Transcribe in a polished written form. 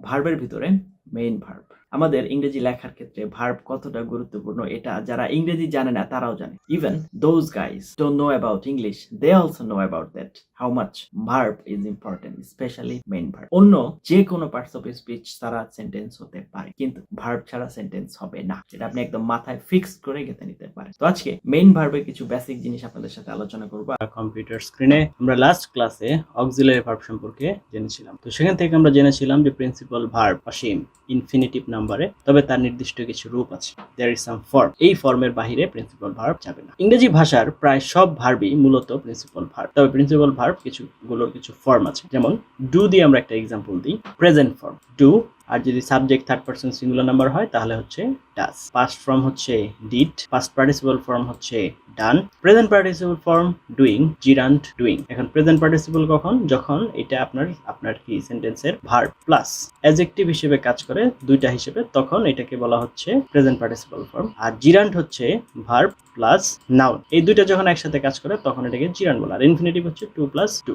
ভার্বের ভিতরে main verb. আমাদের ইংরেজি লেখার ক্ষেত্রে ভার্ব কতটা গুরুত্বপূর্ণ এটা যারা ইংরেজি জানে না তারাও জানে। Even those guys don't know about English, they also know about that how much verb is important, specially main verb. অন্য যে কোনো পার্টস অফ স্পিচ ছাড়া সেন্টেন্স হতে পারে, কিন্তু ভার্ব ছাড়া সেন্টেন্স হবে না। এটা আপনি একদম মাথায় ফিক্সড করে গেঁথে নিতে পারেন। তো আজকে মেইন ভার্বের কিছু বেসিক জিনিস আপনাদের সাথে আলোচনা করব। কম্পিউটার স্ক্রিনে আমরা লাস্ট ক্লাসে অক্সিলারি ভার্ব সম্পর্কে জেনেছিলাম। তো সেখান থেকে আমরা জেনেছিলাম যে প্রিন্সিপাল ভার্ব অসীম ইনফিনিটিভ নাম্বারে, তবে তার নির্দিষ্ট কিছু রূপ আছে। There is some form. এই ফর্মের বাইরে প্রিন্সিপাল ভার্ব যাবে না। ইংরেজি ভাষার প্রায় সব ভার্বই মূলত প্রিন্সিপাল ভার্ব, তবে প্রিন্সিপাল ভার্ব কিছু ফর্ম আছে। যেমন ডু দিয়ে আমরা একটা এক্সাম্পল দিই। প্রেজেন্ট ফর্ম ডু, আর যদি subject third person singular number হয় তাহলে হচ্ছে ডাজ। পাস্ট ফর্ম হচ্ছে ডিড, পাস্ট পার্টিসিপল ফর্ম হচ্ছে done, present participle form doing, gerund doing. এখন প্রেজেন্ট পার্টিসিপল কখন? যখন এটা আপনার কি সেন্টেন্সের ভার্ব প্লাস অ্যাডজেক্টিভ হিসেবে কাজ করে দুইটা হিসেবে, তখন এটাকে বলা হচ্ছে প্রেজেন্ট পার্টিসিপল ফর্ম। আর জিরান্ট হচ্ছে ভার্ব প্লাস নাউন, এই দুইটা যখন একসাথে কাজ করে তখন এটাকে জিরান্ট বলা। আর ইনফিনিটিভ হচ্ছে টু প্লাস টু।